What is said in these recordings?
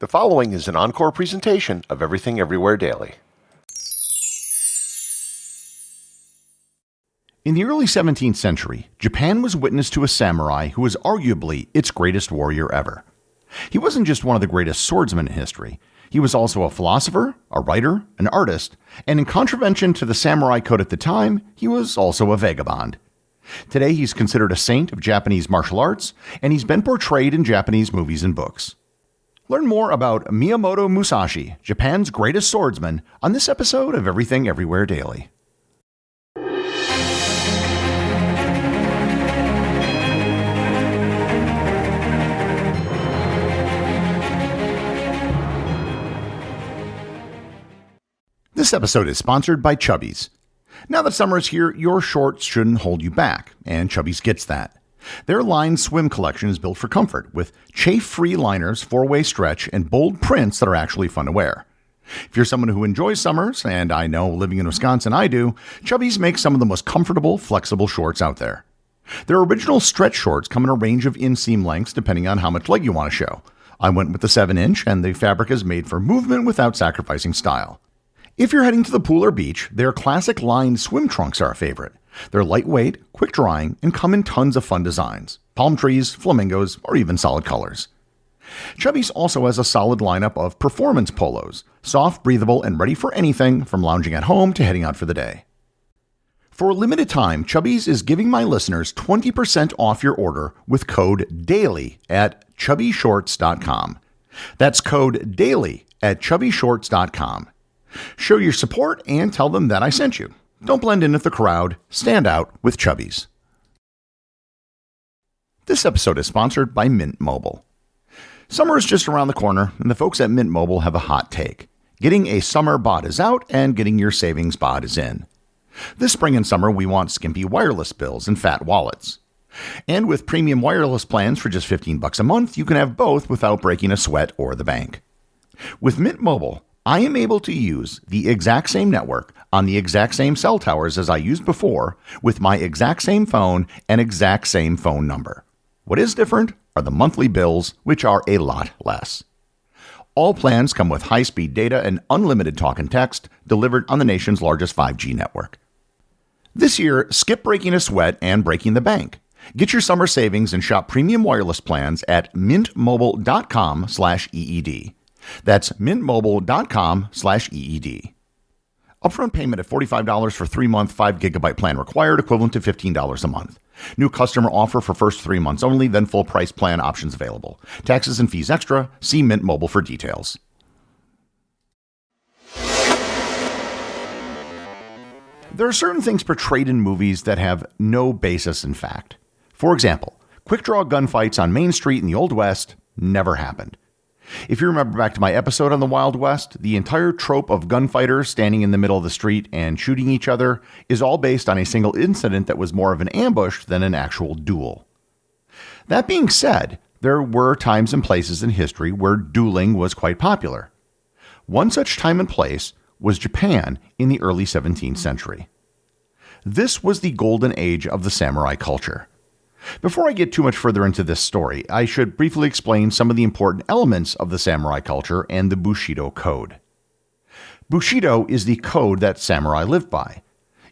The following is an encore presentation of Everything Everywhere Daily. In the early 17th century, Japan was witness to a samurai who was arguably its greatest warrior ever. He wasn't just one of the greatest swordsmen in history. He was also a philosopher, a writer, an artist, and in contravention to the samurai code at the time, he was also a vagabond. Today, he's considered a saint of Japanese martial arts, and he's been portrayed in Japanese movies and books. Learn more about Miyamoto Musashi, Japan's greatest swordsman, on this episode of Everything Everywhere Daily. This episode is sponsored by Chubbies. Now that summer is here, your shorts shouldn't hold you back, and Chubbies gets that. Their line swim collection is built for comfort, with chafe-free liners, four-way stretch, and bold prints that are actually fun to wear. If you're someone who enjoys summers, and I know living in Wisconsin I do, Chubbies makes some of the most comfortable, flexible shorts out there. Their original stretch shorts come in a range of inseam lengths depending on how much leg you want to show. I went with the 7-inch, and the fabric is made for movement without sacrificing style. If you're heading to the pool or beach, their classic lined swim trunks are a favorite. They're lightweight, quick drying, and come in tons of fun designs: palm trees, flamingos, or even solid colors. Chubbies also has a solid lineup of performance polos, soft, breathable, and ready for anything from lounging at home to heading out for the day. For a limited time, Chubbies is giving my listeners 20% off your order with code DAILY at chubbyshorts.com. That's code DAILY at chubbyshorts.com. Show your support and tell them that I sent you. Don't blend in with the crowd. Stand out with Chubbies. This episode is sponsored by Mint Mobile. Summer is just around the corner, and the folks at Mint Mobile have a hot take. Getting a summer bod is out, and getting your savings bod is in. This spring and summer, we want skimpy wireless bills and fat wallets. And with premium wireless plans for just $15 a month, you can have both without breaking a sweat or the bank. With Mint Mobile, I am able to use the exact same network on the exact same cell towers as I used before with my exact same phone and exact same phone number. What is different are the monthly bills, which are a lot less. All plans come with high-speed data and unlimited talk and text delivered on the nation's largest 5G network. This year, skip breaking a sweat and breaking the bank. Get your summer savings and shop premium wireless plans at mintmobile.com/EED. That's mintmobile.com/EED. Upfront payment of $45 for 3-month 5GB plan required, equivalent to $15 a month. New customer offer for first 3 months only, then full price plan options available. Taxes and fees extra. See Mint Mobile for details. There are certain things portrayed in movies that have no basis in fact. For example, quick draw gunfights on Main Street in the Old West never happened. If you remember back to my episode on the Wild West, the entire trope of gunfighters standing in the middle of the street and shooting each other is all based on a single incident that was more of an ambush than an actual duel. That being said, there were times and places in history where dueling was quite popular. One such time and place was Japan in the early 17th century. This was the golden age of the samurai culture. Before I get too much further into this story, I should briefly explain some of the important elements of the samurai culture and the Bushido code. Bushido is the code that samurai lived by.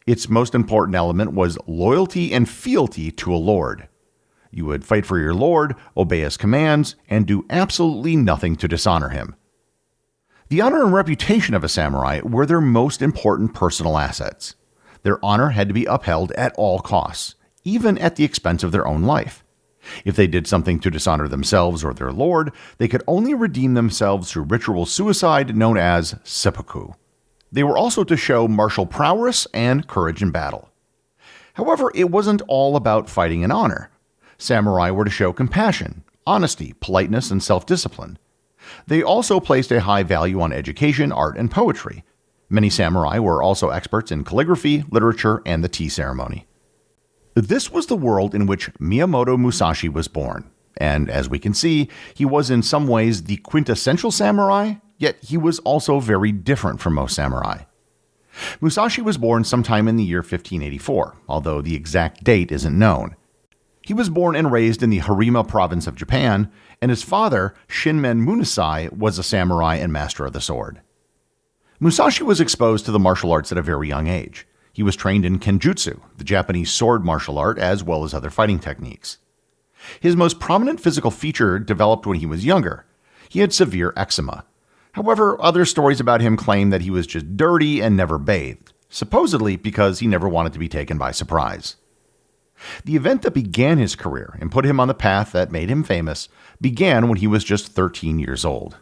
Its most important element was loyalty and fealty to a lord. You would fight for your lord, obey his commands, and do absolutely nothing to dishonor him. The honor and reputation of a samurai were their most important personal assets. Their honor had to be upheld at all costs, even at the expense of their own life. If they did something to dishonor themselves or their lord, they could only redeem themselves through ritual suicide known as seppuku. They were also to show martial prowess and courage in battle. However, it wasn't all about fighting and honor. Samurai were to show compassion, honesty, politeness, and self-discipline. They also placed a high value on education, art, and poetry. Many samurai were also experts in calligraphy, literature, and the tea ceremony. This was the world in which Miyamoto Musashi was born, and as we can see, he was in some ways the quintessential samurai, yet he was also very different from most samurai. Musashi was born sometime in the year 1584, although the exact date isn't known. He was born and raised in the Harima province of Japan, and his father, Shinmen Munasai, was a samurai and master of the sword. Musashi was exposed to the martial arts at a very young age. He was trained in kenjutsu, the Japanese sword martial art, as well as other fighting techniques. His most prominent physical feature developed when he was younger. He had severe eczema. However, other stories about him claim that he was just dirty and never bathed, supposedly because he never wanted to be taken by surprise. The event that began his career and put him on the path that made him famous began when he was just 13 years old.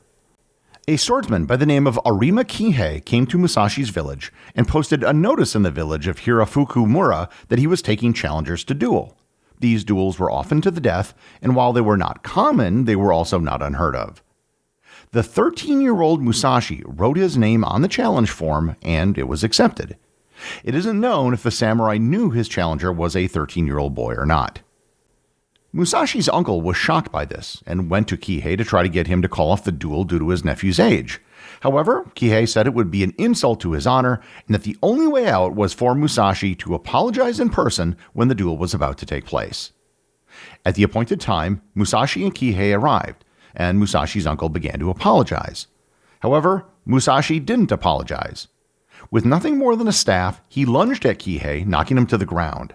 A swordsman by the name of Arima Kihei came to Musashi's village and posted a notice in the village of Hirafuku Mura that he was taking challengers to duel. These duels were often to the death, and while they were not common, they were also not unheard of. The 13-year-old Musashi wrote his name on the challenge form, and it was accepted. It isn't known if the samurai knew his challenger was a 13-year-old boy or not. Musashi's uncle was shocked by this and went to Kihei to try to get him to call off the duel due to his nephew's age. However, Kihei said it would be an insult to his honor and that the only way out was for Musashi to apologize in person when the duel was about to take place. At the appointed time, Musashi and Kihei arrived, and Musashi's uncle began to apologize. However, Musashi didn't apologize. With nothing more than a staff, he lunged at Kihei, knocking him to the ground.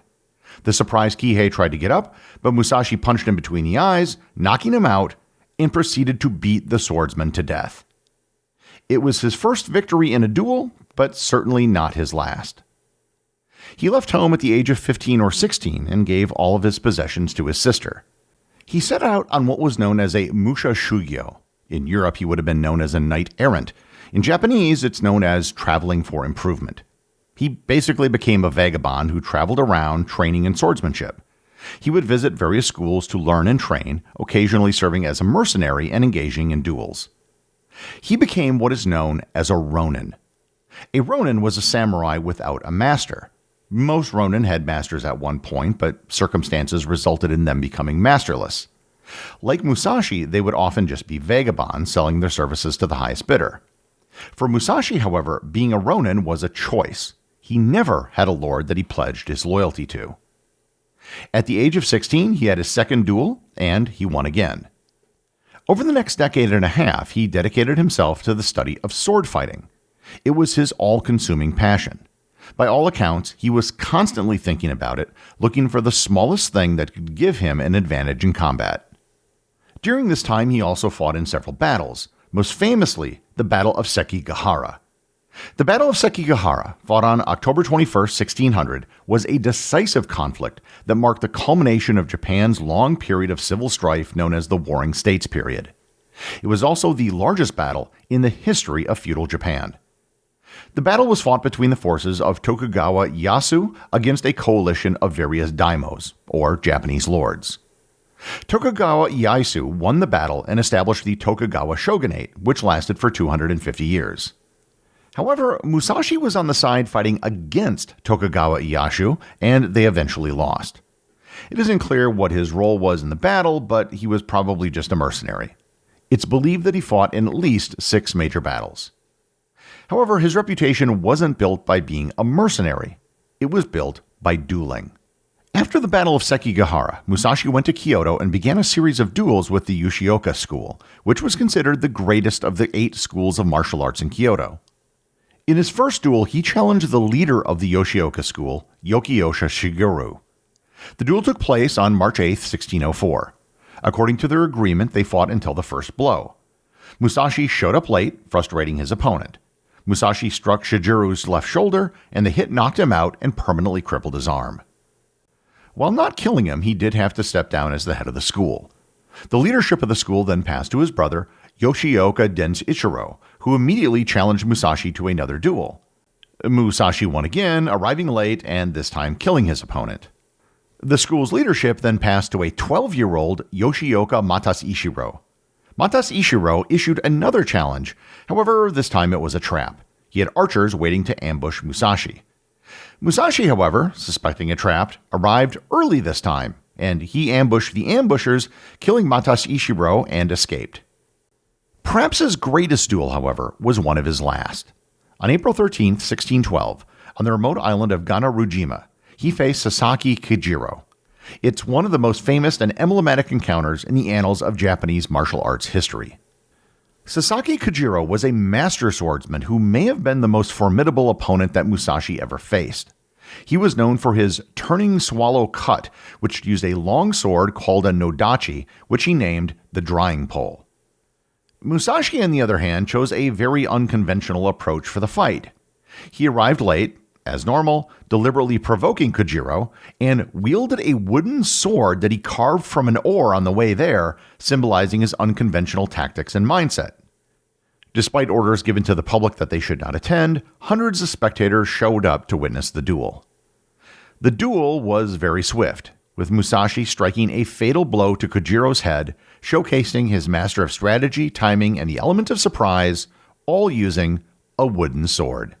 The surprised Kihei tried to get up, but Musashi punched him between the eyes, knocking him out, and proceeded to beat the swordsman to death. It was his first victory in a duel, but certainly not his last. He left home at the age of 15 or 16 and gave all of his possessions to his sister. He set out on what was known as a musha shugyo. In Europe, he would have been known as a knight-errant. In Japanese, it's known as traveling for improvement. He basically became a vagabond who traveled around training in swordsmanship. He would visit various schools to learn and train, occasionally serving as a mercenary and engaging in duels. He became what is known as a ronin. A ronin was a samurai without a master. Most ronin had masters at one point, but circumstances resulted in them becoming masterless. Like Musashi, they would often just be vagabonds selling their services to the highest bidder. For Musashi, however, being a ronin was a choice. He never had a lord that he pledged his loyalty to. At the age of 16, he had his second duel, and he won again. Over the next decade and a half, he dedicated himself to the study of sword fighting. It was his all-consuming passion. By all accounts, he was constantly thinking about it, looking for the smallest thing that could give him an advantage in combat. During this time, he also fought in several battles, most famously the Battle of Sekigahara. The Battle of Sekigahara, fought on October 21, 1600, was a decisive conflict that marked the culmination of Japan's long period of civil strife known as the Warring States period. It was also the largest battle in the history of feudal Japan. The battle was fought between the forces of Tokugawa Ieyasu against a coalition of various daimyos, or Japanese lords. Tokugawa Ieyasu won the battle and established the Tokugawa shogunate, which lasted for 250 years. However, Musashi was on the side fighting against Tokugawa Ieyasu, and they eventually lost. It isn't clear what his role was in the battle, but he was probably just a mercenary. It's believed that he fought in at least 6 major battles. However, his reputation wasn't built by being a mercenary. It was built by dueling. After the Battle of Sekigahara, Musashi went to Kyoto and began a series of duels with the Yoshioka school, which was considered the greatest of the 8 schools of martial arts in Kyoto. In his first duel, he challenged the leader of the Yoshioka school, Yokiyosha Shigeru. The duel took place on March 8, 1604. According to their agreement, they fought until the first blow. Musashi showed up late, frustrating his opponent. Musashi struck Shigeru's left shoulder, and the hit knocked him out and permanently crippled his arm. While not killing him, he did have to step down as the head of the school. The leadership of the school then passed to his brother, Yoshioka Denichiro, who immediately challenged Musashi to another duel. Musashi won again, arriving late and this time killing his opponent. The school's leadership then passed to a 12-year-old Yoshioka Matas-Ishiro. Matas-Ishiro issued another challenge, however, this time it was a trap. He had archers waiting to ambush Musashi. Musashi, however, suspecting a trap, arrived early this time, and he ambushed the ambushers, killing Matas-Ishiro and escaped. Perhaps his greatest duel, however, was one of his last. On April 13, 1612, on the remote island of Ganarujima, he faced Sasaki Kijiro. It's one of the most famous and emblematic encounters in the annals of Japanese martial arts history. Sasaki Kojiro was a master swordsman who may have been the most formidable opponent that Musashi ever faced. He was known for his turning swallow cut, which used a long sword called a nodachi, which he named the drying pole. Musashi, on the other hand, chose a very unconventional approach for the fight. He arrived late, as normal, deliberately provoking Kojiro, and wielded a wooden sword that he carved from an oar on the way there, symbolizing his unconventional tactics and mindset. Despite orders given to the public that they should not attend, hundreds of spectators showed up to witness the duel. The duel was very swift, with Musashi striking a fatal blow to Kojiro's head, showcasing his master of strategy, timing, and the element of surprise, all using a wooden sword.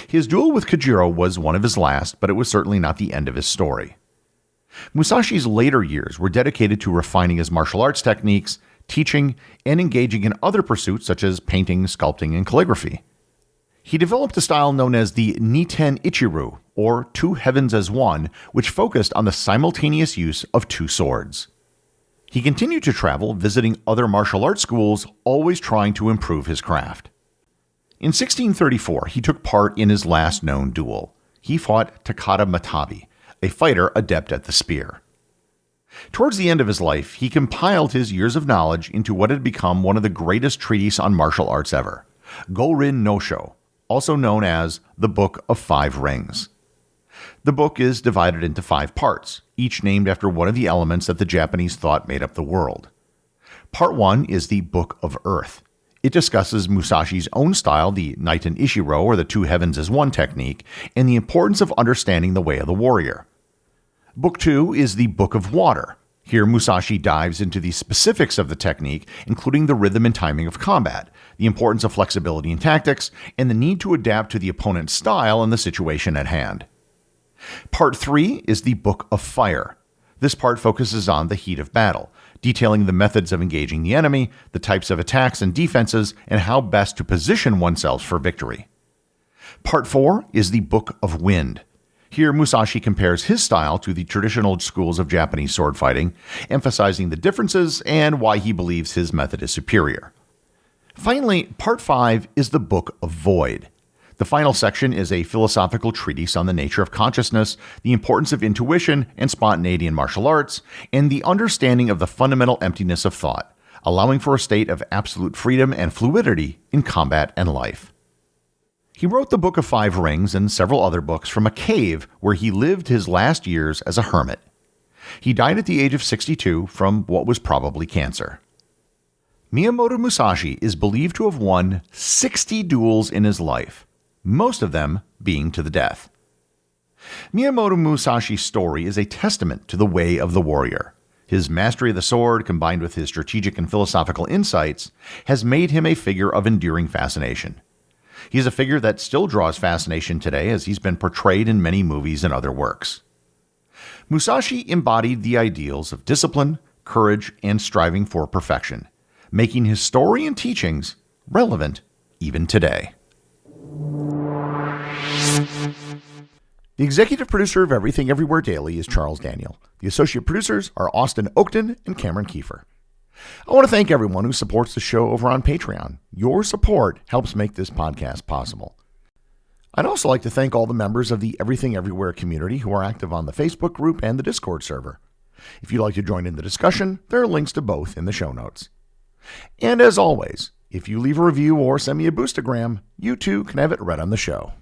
His duel with Kojiro was one of his last, but it was certainly not the end of his story. Musashi's later years were dedicated to refining his martial arts techniques, teaching, and engaging in other pursuits such as painting, sculpting, and calligraphy. He developed a style known as the Niten Ichiru, or two heavens as one, which focused on the simultaneous use of two swords. He continued to travel, visiting other martial arts schools, always trying to improve his craft. In 1634, he took part in his last known duel. He fought Takada Matabi, a fighter adept at the spear. Towards the end of his life, he compiled his years of knowledge into what had become one of the greatest treatises on martial arts ever, Gorin no Sho, also known as the Book of Five Rings. The book is divided into 5 parts, each named after one of the elements that the Japanese thought made up the world. Part 1 is the Book of Earth. It discusses Musashi's own style, the Niten Ichiru, or the two heavens as one technique, and the importance of understanding the way of the warrior. Book 2 is the Book of Water. Here, Musashi dives into the specifics of the technique, including the rhythm and timing of combat, the importance of flexibility in tactics, and the need to adapt to the opponent's style and the situation at hand. Part 3 is the Book of Fire. This part focuses on the heat of battle, detailing the methods of engaging the enemy, the types of attacks and defenses, and how best to position oneself for victory. Part 4 is the Book of Wind. Here, Musashi compares his style to the traditional schools of Japanese sword fighting, emphasizing the differences and why he believes his method is superior. Finally, Part 5 is the Book of Void. The final section is a philosophical treatise on the nature of consciousness, the importance of intuition and spontaneity in martial arts, and the understanding of the fundamental emptiness of thought, allowing for a state of absolute freedom and fluidity in combat and life. He wrote the Book of Five Rings and several other books from a cave where he lived his last years as a hermit. He died at the age of 62 from what was probably cancer. Miyamoto Musashi is believed to have won 60 duels in his life, most of them being to the death. Miyamoto Musashi's story is a testament to the way of the warrior. His mastery of the sword, combined with his strategic and philosophical insights, has made him a figure of enduring fascination. He's a figure that still draws fascination today, as he's been portrayed in many movies and other works. Musashi embodied the ideals of discipline, courage, and striving for perfection, making his story and teachings relevant even today. The executive producer of Everything Everywhere Daily is Charles Daniel. The associate producers are Austin Oakton and Cameron Kiefer. I want to thank everyone who supports the show over on Patreon. Your support helps make this podcast possible. I'd also like to thank all the members of the Everything Everywhere community who are active on the Facebook group and the Discord server. If you'd like to join in the discussion, there are links to both in the show notes. And as always, if you leave a review or send me a boostagram, you too can have it read on the show.